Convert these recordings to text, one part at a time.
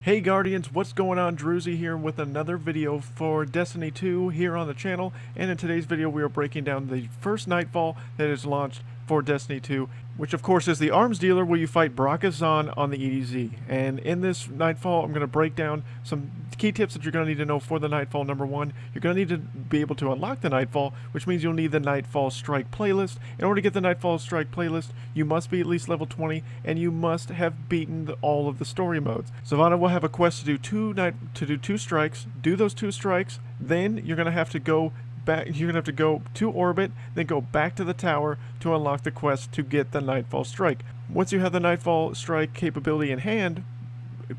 Hey Guardians, what's going on? Drewzy here with another video for Destiny 2 here on the channel, and in today's video we are breaking down the first Nightfall that is launched for Destiny 2, which of course is the arms dealer where you fight Zahn on the EDZ. And in this Nightfall I'm going to break down some key tips that you're going to need to know for the Nightfall. Number one, you're going to need to be able to unlock the Nightfall, which means you'll need the Nightfall Strike playlist. In order to get the Nightfall Strike playlist, you must be at least level 20, and you must have beaten all of the story modes. Savannah will have a quest to do two strikes. Do those two strikes, then you're going to have to go back. You're going to have to go to orbit, then go back to the tower to unlock the quest to get the Nightfall Strike. Once you have the Nightfall Strike capability in hand,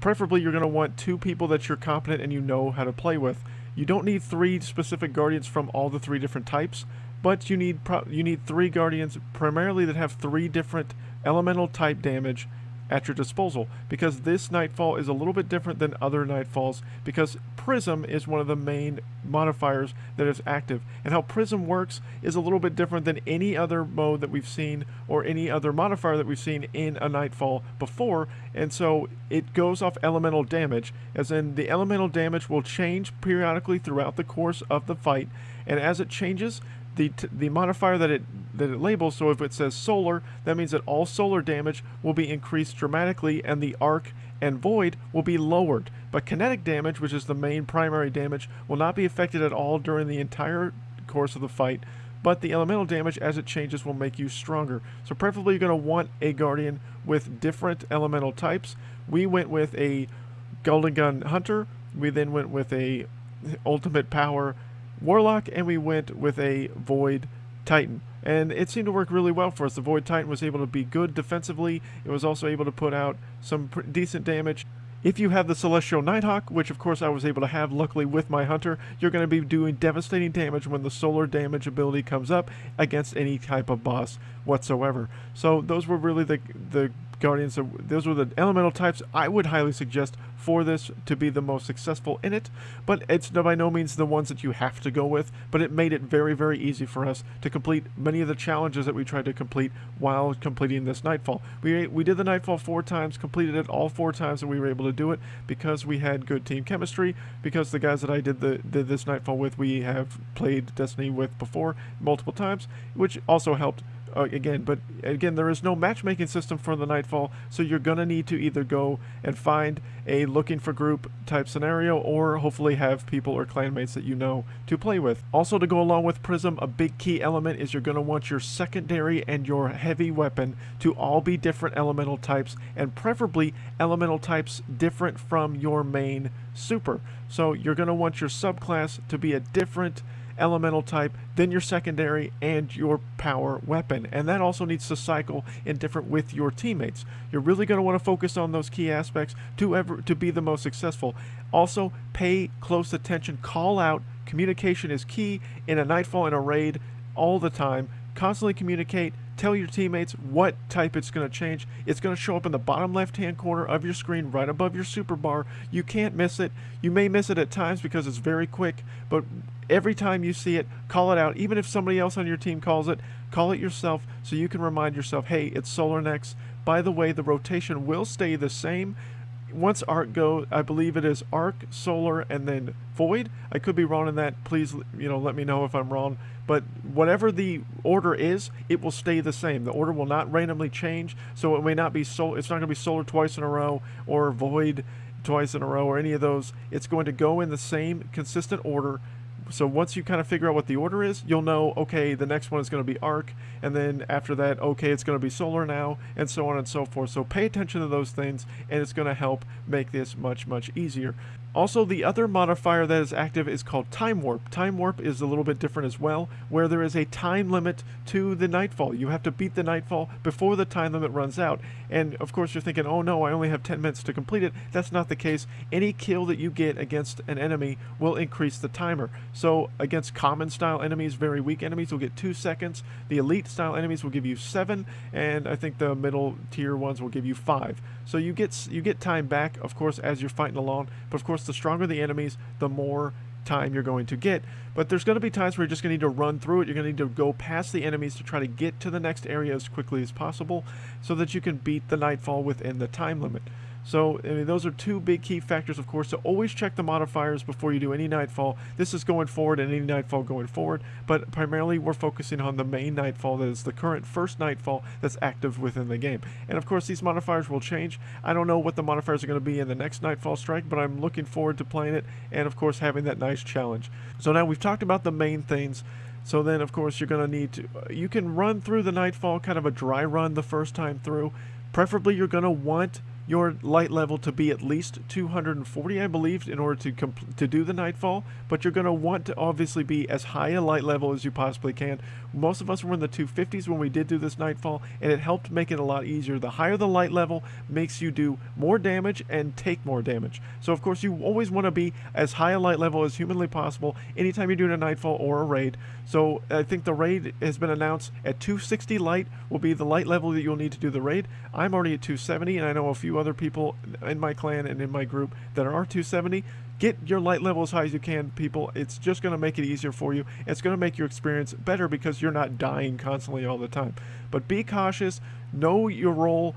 preferably you're going to want two people that you're competent and you know how to play with. You don't need three specific guardians from all the three different types, but you need three guardians primarily that have three different elemental type damage at your disposal, because this Nightfall is a little bit different than other Nightfalls because Prism is one of the main modifiers that is active, and how Prism works is a little bit different than any other mode that we've seen or any other modifier that we've seen in a Nightfall before. And so it goes off elemental damage, as in the elemental damage will change periodically throughout the course of the fight, and as it changes, the modifier that it labels, so if it says solar, that means that all solar damage will be increased dramatically and the arc and void will be lowered. But kinetic damage, which is the main primary damage, will not be affected at all during the entire course of the fight, but the elemental damage as it changes will make you stronger. So preferably you're going to want a guardian with different elemental types. We went with a Golden Gun Hunter, we then went with a Ultimate Power Warlock, and we went with a Void Titan. And it seemed to work really well for us. The Void Titan was able to be good defensively. It was also able to put out some decent damage. If you have the Celestial Nighthawk, which of course I was able to have luckily with my Hunter, you're going to be doing devastating damage when the solar damage ability comes up against any type of boss whatsoever. So those were really the Guardians, those were the elemental types I would highly suggest for this to be the most successful in it, but it's by no means the ones that you have to go with, but it made it very, very easy for us to complete many of the challenges that we tried to complete while completing this Nightfall. We did the Nightfall 4 times, completed it all 4 times, and we were able to do it because we had good team chemistry, because the guys that I did this Nightfall with, we have played Destiny with before multiple times, which also helped. But again, there is no matchmaking system for the Nightfall, so you're going to need to either go and find a looking for group type scenario, or hopefully have people or clanmates that you know to play with. Also, to go along with Prism, a big key element is you're going to want your secondary and your heavy weapon to all be different elemental types, and preferably elemental types different from your main super. So you're going to want your subclass to be a different elemental type than your secondary and your power weapon, and that also needs to cycle in different with your teammates. You're really going to want to focus on those key aspects to be the most successful. Also, pay close attention, call out. Communication is key in a Nightfall and a raid all the time. Constantly communicate. Tell your teammates what type it's going to change. It's going to show up in the bottom left-hand corner of your screen right above your super bar. You can't miss it. You may miss it at times because it's very quick, but every time you see it, call it out. Even if somebody else on your team calls it, call it yourself so you can remind yourself, hey, it's Solar next. By the way, the rotation will stay the same. Once Arc goes, I believe it is Arc, Solar, and then Void. I could be wrong in that. Please, let me know if I'm wrong. But whatever the order is, it will stay the same. The order will not randomly change, so it may not be it's not going to be Solar twice in a row or Void twice in a row or any of those. It's going to go in the same consistent order. So once you kind of figure out what the order is, you'll know, okay, the next one is going to be Arc, and then after that, okay, it's going to be Solar now, and so on and so forth. So pay attention to those things, and it's going to help make this much, much easier. Also, the other modifier that is active is called Time Warp. Time Warp is a little bit different as well, where there is a time limit to the Nightfall. You have to beat the Nightfall before the time limit runs out. And of course you're thinking, oh no, I only have 10 minutes to complete it. That's not the case. Any kill that you get against an enemy will increase the timer. So against common style enemies, very weak enemies, will get 2 seconds. The elite style enemies will give you 7, and I think the middle tier ones will give you 5. So you get time back, of course, as you're fighting along, but of course the stronger the enemies, the more time you're going to get. But there's going to be times where you're just going to need to run through it. You're going to need to go past the enemies to try to get to the next area as quickly as possible so that you can beat the Nightfall within the time limit. So I mean, those are two big key factors, of course. So always check the modifiers before you do any Nightfall. This is going forward and any Nightfall going forward, but primarily we're focusing on the main Nightfall that is the current first Nightfall that's active within the game. And of course these modifiers will change. I don't know what the modifiers are going to be in the next Nightfall strike, but I'm looking forward to playing it and of course having that nice challenge. So now we've talked about the main things. So then of course you're going to need to, you can run through the Nightfall, kind of a dry run the first time through. Preferably you're going to want your light level to be at least 240, I believe, in order to do the Nightfall, but you're going to want to obviously be as high a light level as you possibly can. Most of us were in the 250s when we did do this Nightfall, and it helped make it a lot easier. The higher the light level makes you do more damage and take more damage. So of course you always want to be as high a light level as humanly possible anytime you're doing a Nightfall or a raid. So I think the raid has been announced at 260 light will be the light level that you'll need to do the raid. I'm already at 270, and I know a few other people in my clan and in my group that are 270. Get your light level as high as you can, people. It's just going to make it easier for you. It's going to make your experience better because you're not dying constantly all the time. But be cautious, know your role,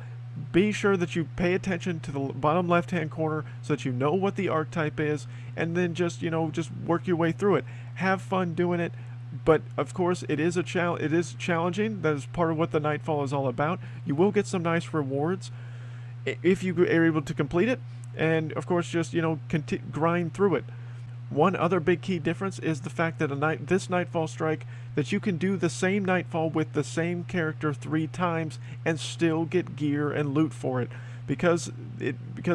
be sure that you pay attention to the bottom left hand corner so that you know what the archetype is, and then just, you know, just work your way through it. Have fun doing it. But of course it is challenging. That is part of what the Nightfall is all about. You will get some nice rewards if you are able to complete it, and of course just, you know, grind through it. One other big key difference is the fact that this Nightfall strike, that you can do the same Nightfall with the same character 3 times and still get gear and loot for it. Because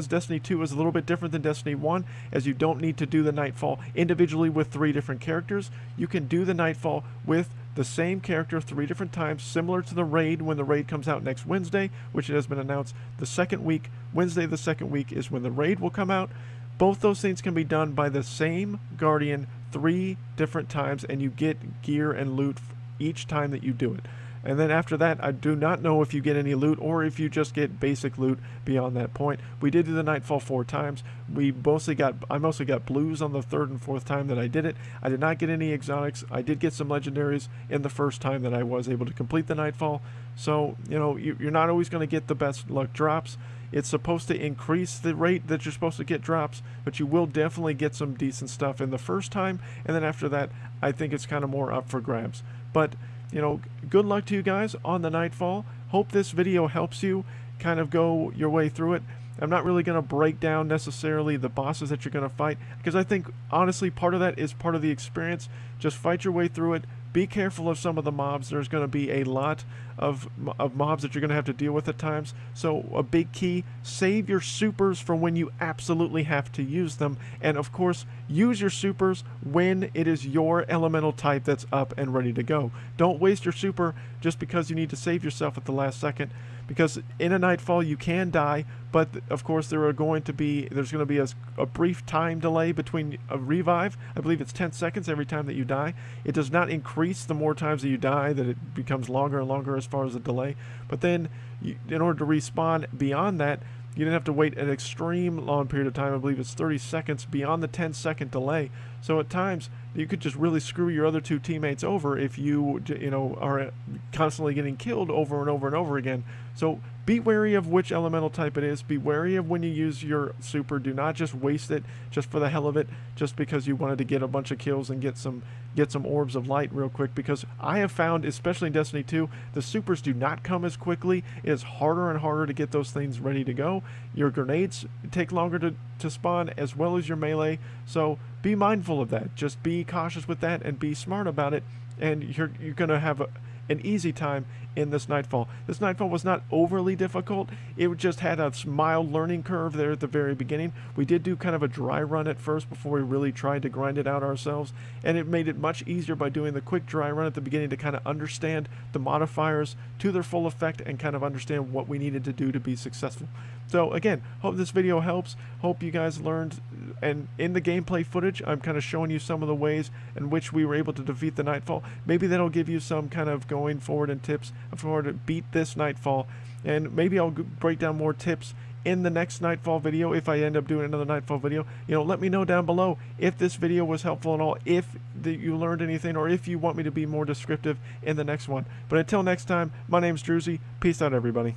Destiny 2 is a little bit different than Destiny 1, as you don't need to do the Nightfall individually with 3 different characters. You can do the Nightfall with the same character 3 different times, similar to the raid when the raid comes out next Wednesday, which it has been announced the second week. Wednesday the second week is when the raid will come out. Both those things can be done by the same Guardian 3 different times, and you get gear and loot each time that you do it. And then after that, I do not know if you get any loot or if you just get basic loot beyond that point. We did do the Nightfall 4 times. I mostly got blues on the 3rd and 4th time that I did it. I did not get any exotics. I did get some legendaries in the first time that I was able to complete the Nightfall. So, you know, you're not always going to get the best luck drops. It's supposed to increase the rate that you're supposed to get drops, but you will definitely get some decent stuff in the first time, and then after that, I think it's kind of more up for grabs. But, you know, good luck to you guys on the Nightfall. Hope this video helps you kind of go your way through it. I'm not really going to break down necessarily the bosses that you're going to fight, because I think, honestly, part of that is part of the experience. Just fight your way through it. Be careful of some of the mobs. There's going to be a lot of mobs that you're going to have to deal with at times. So a big key, save your supers for when you absolutely have to use them. And of course, use your supers when it is your elemental type that's up and ready to go. Don't waste your super just because you need to save yourself at the last second. Because in a Nightfall you can die, but of course there's going to be a brief time delay between a revive. I believe it's 10 seconds every time that you die. It does not increase the more times that you die, that it becomes longer and longer as far as the delay. But then in order to respawn beyond that, you didn't have to wait an extreme long period of time. I believe it's 30 seconds beyond the 10-second delay. So at times you could just really screw your other 2 teammates over if you are constantly getting killed over and over and over again. So be wary of which elemental type it is. Be wary of when you use your super. Do not just waste it just for the hell of it, just because you wanted to get a bunch of kills and get some orbs of light real quick. Because I have found, especially in Destiny 2, the supers do not come as quickly. It is harder and harder to get those things ready to go. Your grenades take longer to spawn, as well as your melee. So be mindful of that. Just be cautious with that and be smart about it, and you're going to have an easy time in this Nightfall. This Nightfall was not overly difficult. It just had a mild learning curve there at the very beginning. We did do kind of a dry run at first before we really tried to grind it out ourselves, and it made it much easier by doing the quick dry run at the beginning to kind of understand the modifiers to their full effect and kind of understand what we needed to do to be successful. So again, hope this video helps. Hope you guys learned, and in the gameplay footage, I'm kind of showing you some of the ways in which we were able to defeat the Nightfall. Maybe that'll give you some kind of going forward and tips of how to beat this Nightfall, and maybe I'll break down more tips in the next Nightfall video if I end up doing another Nightfall video. You know, let me know down below if this video was helpful at all, if you learned anything, or if you want me to be more descriptive in the next one. But until next time, my name's Drewzy. Peace out, everybody.